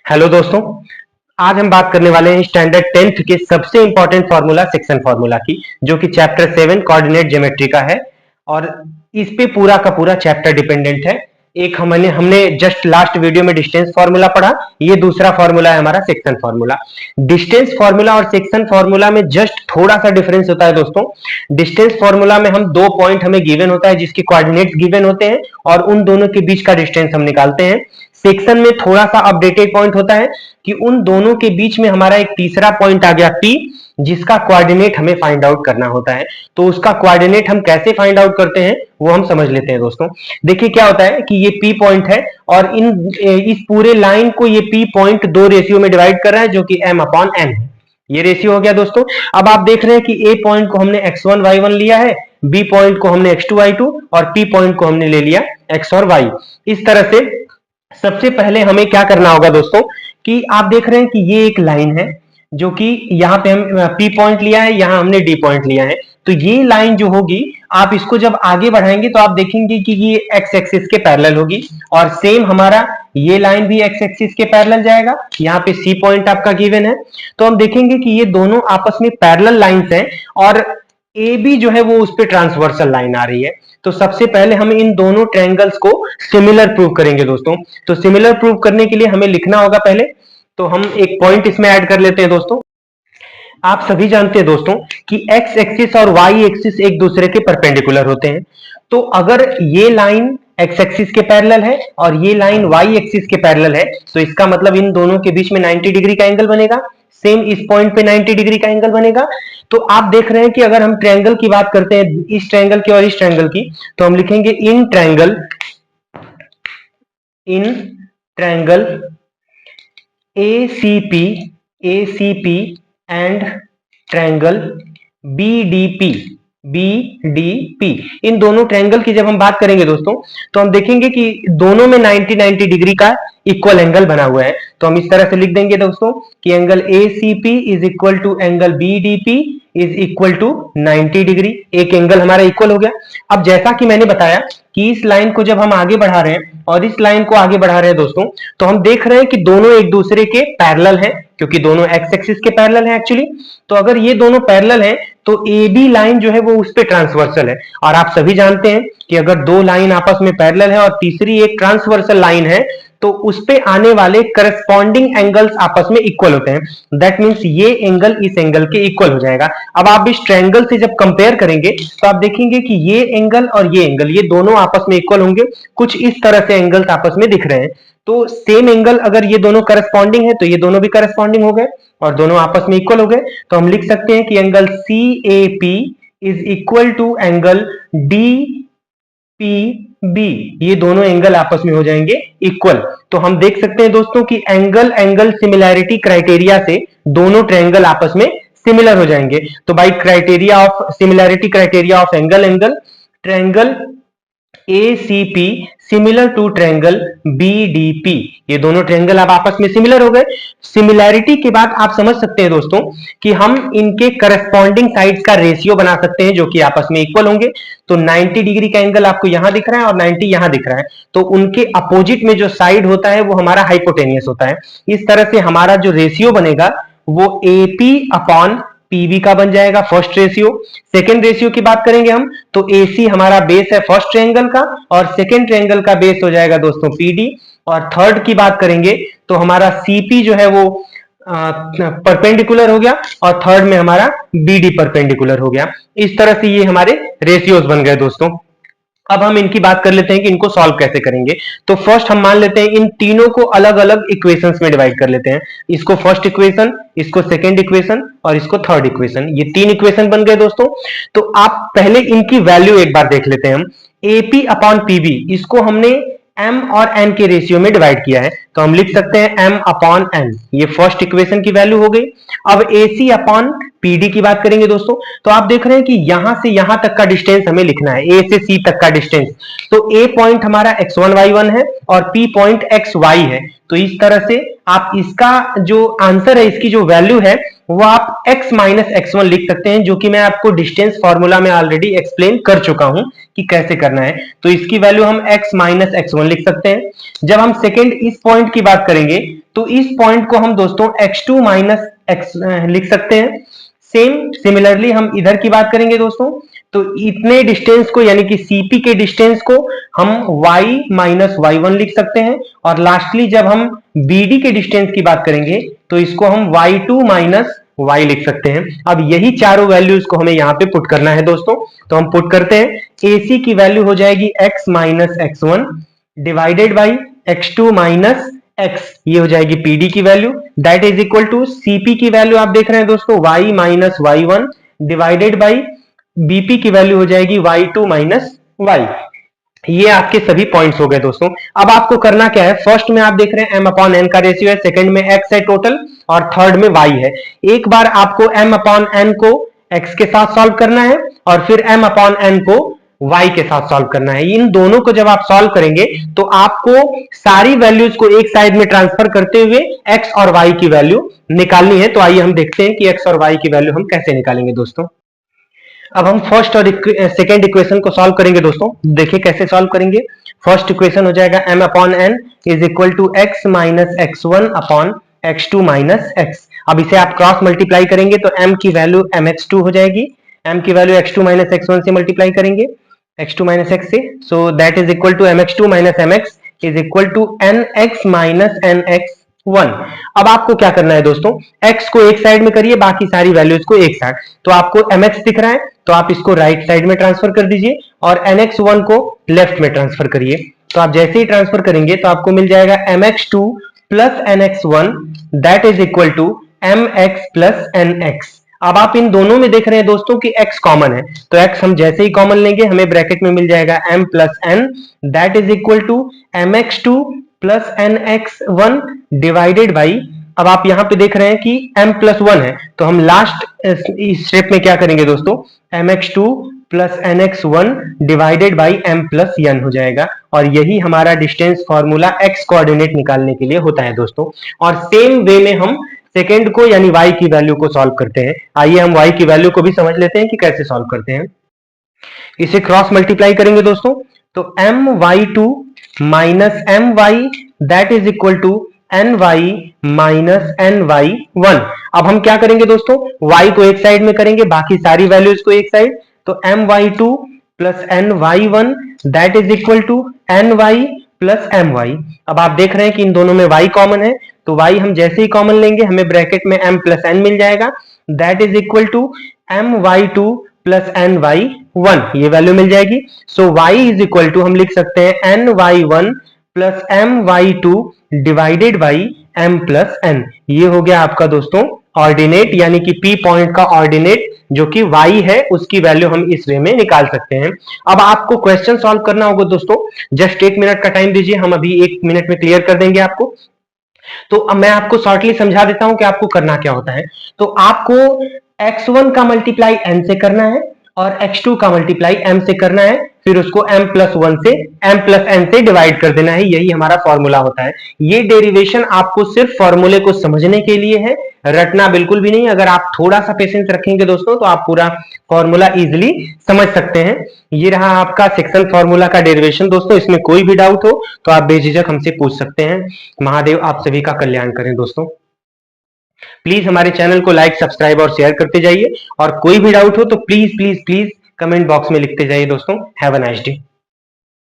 Hello दोस्तों। आज हम बात करने वाले हैं स्टैंडर्ड 10th के सबसे इंपॉर्टेंट फार्मूला सेक्शन फार्मूला की, जो कि चैप्टर 7 कोऑर्डिनेट ज्योमेट्री का है। और इस पे पूरा का पूरा चैप्टर डिपेंडेंट है। एक हमने हमने जस्ट लास्ट वीडियो में डिस्टेंस फार्मूला पढ़ा, ये दूसरा फार्मूला है हमारा सेक्शन फार्मूला। डिस्टेंस फार्मूला और सेक्शन फार्मूला में जस्ट थोड़ा सा डिफरेंस होता है दोस्तों। डिस्टेंस फार्मूला में हम 2 पॉइंट हमें गिवन होता है, जिसके कोऑर्डिनेट्स गिवन होते हैं और उन दोनों के बीच का डिस्टेंस हम निकालते हैं। सेक्शन में थोड़ा सा अपडेटेड पॉइंट होता है कि उन दोनों के बीच में हमारा एक तीसरा पॉइंट आ गया P, जिसका कोऑर्डिनेट हमें फाइंड आउट करना होता है। तो उसका कोऑर्डिनेट हम कैसे फाइंड आउट करते हैं वो हम समझ लेते हैं दोस्तों। देखिए क्या होता है कि ये P पॉइंट है और इस पूरे लाइन को ये P पॉइंट 2 रेशियो में डिवाइड कर रहा है, जो कि m/n है। ये रेशियो हो गया दोस्तों। अब आप देख रहे हैं कि A पॉइंट को हमने x1 y1 लिया है, B पॉइंट को हमने x2 y2 और P पॉइंट को हमने ले लिया x और y। इस तरह से सबसे पहले हमें क्या करना होगा दोस्तों कि आप देख रहे हैं कि ये एक लाइन है, जो कि यहाँ पे हम P पॉइंट लिया है, यहाँ हमने D पॉइंट लिया है। तो ये लाइन जो होगी, आप इसको जब आगे बढ़ाएंगे तो आप देखेंगे कि ये x एक्सिस के पैरेलल होगी और सेम हमारा ये लाइन भी x एक्सिस के पैरेलल जाएगा। यहाँ पे C पॉइंट आपका गिवन है, तो हम देखेंगे कि ये दोनों आपस में पैरेलल लाइंस हैं और AB जो है वो उस पे ट्रांसवर्सल लाइन आ रही है। तो सबसे पहले हम इन दोनों ट्रायंगल्स को सिमिलर प्रूव करेंगे दोस्तों। तो सिमिलर प्रूव करने के लिए हमें लिखना होगा पहले, तो हम एक पॉइंट इसमें ऐड कर लेते हैं दोस्तों। आप सभी जानते हैं दोस्तों कि x एक्सिस और y एक्सिस एक दूसरे के परपेंडिकुलर होते हैं। तो अगर ये लाइन x एक्सिस के पैरेलल है और ये लाइन y एक्सिस के पैरेलल है, तो इसका मतलब इन दोनों के बीच में 90 डिग्री का एंगल बनेगा। सेम इस पॉइंट पे 90 डिग्री का एंगल बनेगा। तो आप देख रहे हैं कि अगर हम ट्रायंगल की बात करते हैं, इस ट्रायंगल की और इस ट्रायंगल की, तो हम लिखेंगे in triangle ACP and triangle BDP। इन दोनों ट्रायंगल की जब हम बात करेंगे दोस्तों, तो हम देखेंगे कि दोनों में 90 डिग्री का इक्वल एंगल बना हुआ है। तो हम इस तरह से लिख देंगे दोस्तों कि angle ACP is equal to angle BDP is equal to 90 degree. एक एंगल हमारा इक्वल हो गया। अब जैसा कि मैंने बताया कि इस लाइन को जब हम आगे बढ़ा रहे हैं और इस लाइन को आगे बढ़ा रहे हैं दोस्तों, तो हम देख रहे हैं कि दोनों एक दूसरे के पैरेलल हैं, क्योंकि दोनों एक्स एक्सिस के पैरेलल हैं एक्चुअली। तो अगर ये दोनों पैरेलल हैं तो AB लाइन जो है वो उस पे ट्रांसवर्सल है। और आप सभी जानते हैं कि अगर दो लाइन आपस में पैरेलल है और तीसरी एक ट्रांसवर्सल लाइन है, तो उस पे आने वाले करस्पॉन्डिंग एंगल्स आपस में इक्वल होते हैं। दैट मींस ये एंगल इस एंगल के इक्वल हो जाएगा। अब आप इस ट्रायंगल से जब कंपेयर करेंगे तो आप देखेंगे कि ये एंगल और ये एंगल, ये दोनों आपस में इक्वल होंगे। कुछ इस तरह से एंगल्स आपस में दिख रहे हैं। तो सेम एंगल अगर ये दोनों करस्पॉन्डिंग है तो ये दोनों भी करस्पॉन्डिंग हो गए और दोनों आपस में इक्वल हो गए। तो हम लिख सकते हैं कि angle CAP is equal to angle DPB। ये दोनों एंगल आपस में हो जाएंगे इक्वल। तो हम देख सकते हैं दोस्तों कि एंगल एंगल सिमिलैरिटी क्राइटेरिया से दोनों ट्रायंगल आपस में सिमिलर हो जाएंगे। तो by criteria of similarity criteria of angle triangle ACP similar to triangle BDP, ये दोनों ट्रायंगल अब आपस में सिमिलर हो गए। सिमिलैरिटी के बाद आप समझ सकते हैं दोस्तों कि हम इनके करस्पॉन्डिंग साइड्स का रेशियो बना सकते हैं, जो कि आपस में इक्वल होंगे। तो 90 डिग्री का एंगल आपको यहां दिख रहा है और 90 यहां दिख रहा है, तो उनके अपोजिट में जो साइड होता है वो हमारा हाइपोटेनियस होता है। इस तरह से हमारा जो रेशियो बनेगा वो AP/PB का बन जाएगा, फर्स्ट रेशियो। सेकेंड रेशियो की बात करेंगे हम, तो AC हमारा बेस है फर्स्ट ट्रायंगल का और सेकेंड ट्रायंगल का बेस हो जाएगा दोस्तों PD। और थर्ड की बात करेंगे तो हमारा CP जो है वो परपेंडिकुलर हो गया और थर्ड में हमारा BD परपेंडिकुलर हो गया। इस तरह से ये हमारे रेशियोज बन गए दोस्तों। अब हम इनकी बात कर लेते हैं कि इनको सॉल्व कैसे करेंगे। तो फर्स्ट हम मान लेते हैं इन तीनों को अलग अलग इक्वेशंस में डिवाइड कर लेते हैं। इसको फर्स्ट इक्वेशन, इसको सेकंड इक्वेशन और इसको थर्ड इक्वेशन। ये तीन इक्वेशन बन गए दोस्तों। तो आप पहले इनकी वैल्यू एक बार देख लेते हैं हम। AP/PB इसको हमने m और n के रेशियो में डिवाइड किया है, तो हम लिख सकते हैं m/n। ये फर्स्ट इक्वेशन की वैल्यू हो गई। अब AC/PD की बात करेंगे दोस्तों, तो आप देख रहे हैं कि यहां से यहां तक का डिस्टेंस हमें लिखना है, A से C तक का डिस्टेंस। तो A पॉइंट हमारा x1 y1 है और P पॉइंट xy है। तो इस तरह से आप इसका जो आंसर है, इसकी जो वैल्यू है वो आप x माइनस x1 लिख सकते हैं, जो कि मैं आपको डिस्टेंस फॉर्मूला में ऑलरेडी एक्सप्लेन कर चुका हूं कि कैसे करना है। तो इसकी वैल्यू हम x माइनस x1 लिख सकते हैं। जब हम सेकेंड इस पॉइंट की बात करेंगे तो इस पॉइंट को हम दोस्तों x2 माइनस एक्स लिख सकते हैं। सिमिलरली हम इधर की बात करेंगे दोस्तों, तो इतने डिस्टेंस को यानी कि CP के डिस्टेंस को हम y माइनस y1 लिख सकते हैं, और लास्टली जब हम BD के डिस्टेंस की बात करेंगे तो इसको हम y2 माइनस y लिख सकते हैं। अब यही चारों वैल्यूज को हमें यहाँ पे पुट करना है दोस्तों, तो हम पुट करते हैं। AC की वैल्यू हो जाएगी x minus x1 divided by x2 minus x, ये हो जाएगी PD की value, that is equal to CP की वैल्यू आप देख रहे हैं दोस्तों y minus y1 divided by BP की वैल्यू हो जाएगी y2 माइनस y। ये आपके सभी पॉइंट्स हो गए दोस्तों। अब आपको करना क्या है, फर्स्ट में आप देख रहे हैं m अपॉन n का रेशियो है, सेकंड में x है टोटल, और थर्ड में y है। एक बार आपको m अपॉन n को x के साथ सॉल्व करना है, और फिर m अपॉन n को y के साथ सॉल्व करना है। इन दोनों को जब आप सॉल्व करेंगे तो आपको सारी वैल्यूज को एक साइड में ट्रांसफर करते हुए x और y की वैल्यू निकालनी है। तो आइए हम देखते हैं कि x और y की वैल्यू हम कैसे निकालेंगे दोस्तों। अब हम फर्स्ट और सेकेंड इक्वेशन को सॉल्व करेंगे दोस्तों। देखिए कैसे सॉल्व करेंगे। फर्स्ट इक्वेशन हो जाएगा m upon n is equal to x minus x1 upon x2 minus x। अब इसे आप क्रॉस मल्टीप्लाई करेंगे तो m की वैल्यू mx2 हो जाएगी, m की वैल्यू x2 माइनस x1 से मल्टीप्लाई करेंगे, x2 माइनस x से, so that is equal to mx2 minus mx is equal to nx minus nx1। अब आपको क्या करना है दोस्तों, x को एक साइड में करिए, बाकी सारी वैल्यूज को एक साइड। तो आपको mx दिख रहा है तो आप इसको राइट साइड में ट्रांसफर कर दीजिए, और nx1 को लेफ्ट में ट्रांसफर करिए। तो आप जैसे ही ट्रांसफर करेंगे तो आपको मिल जाएगा mx2 plus nx1 that is equal to mx plus nx। अब आप इन दोनों में देख रहे हैं दोस्तों कि x कॉमन है, तो x हम जैसे ही कॉमन लेंगे हमें ब्रैकेट में मिल जाएगा m plus n that is equal to mx2 plus nx1 divided by, अब आप यहां पे देख रहे हैं कि m प्लस 1 है, तो हम लास्ट स्टेप में क्या करेंगे दोस्तों, mx2 plus nx1 divided by m plus n हो जाएगा। और यही हमारा डिस्टेंस फॉर्मूला x कोऑर्डिनेट निकालने के लिए होता है दोस्तों। और सेम वे में हम सेकेंड को यानी y की वैल्यू को सॉल्व करते हैं। आइए हम y की वैल्यू को भी समझ लेते हैं कि कैसे सॉल्व करते हैं। इसे क्रॉस मल्टीप्लाई करेंगे दोस्तों, तो my2 minus my that is equal to ny minus ny1। अब हम क्या करेंगे दोस्तों, y को एक साइड में करेंगे, बाकी सारी वैल्यूज को एक साइड, तो my2 plus ny1 that is equal to ny plus my। अब आप देख रहे हैं कि इन दोनों में y कॉमन है, तो y हम जैसे ही कॉमन लेंगे हमें ब्रैकेट में m प्लस n मिल जाएगा, that is equal to my2 plus ny1, ये वैल्यू मिल जाएगी। So y is equal to हम लिख सकते हैं ny1 plus my2 divided by m plus n। ये हो गया आपका दोस्तों ऑर्डिनेट, यानी कि P पॉइंट का ऑर्डिनेट जो कि y है, उसकी वैल्यू हम इस वे में निकाल सकते हैं। अब आपको क्वेश्चन सॉल्व करना होगा दोस्तों, जस्ट 1 मिनट का टाइम दीजिए, हम अभी 1 मिनट में क्लियर कर देंगे आपको। तो अब मैं आपको शॉर्टली समझा देता हूं कि आपको करना क्या होता है। तो आपको x1 का मल्टीप्लाई n से करना है और x2 का मल्टीप्लाई m से करना है, फिर उसको m प्लस n से डिवाइड कर देना है। यही हमारा फॉर्मूला होता है। ये डेरिवेशन आपको सिर्फ फॉर्मूले को समझने के लिए है, रटना बिल्कुल भी नहीं। अगर आप थोड़ा सा पेशेंस रखेंगे दोस्तों तो आप पूरा फॉर्मूला इजिली समझ सकते हैं। ये रहा आपका सेक्शन फॉर्मूला का डेरिवेशन दोस्तों। इसमें कोई भी डाउट हो तो आप बेझिझक हमसे पूछ सकते हैं। महादेव आप सभी का कल्याण करें दोस्तों। प्लीज हमारे चैनल को लाइक, सब्सक्राइब और शेयर करते जाइए, और कोई भी डाउट हो तो please please please comment box में लिखते जाइए दोस्तों। Have a nice day.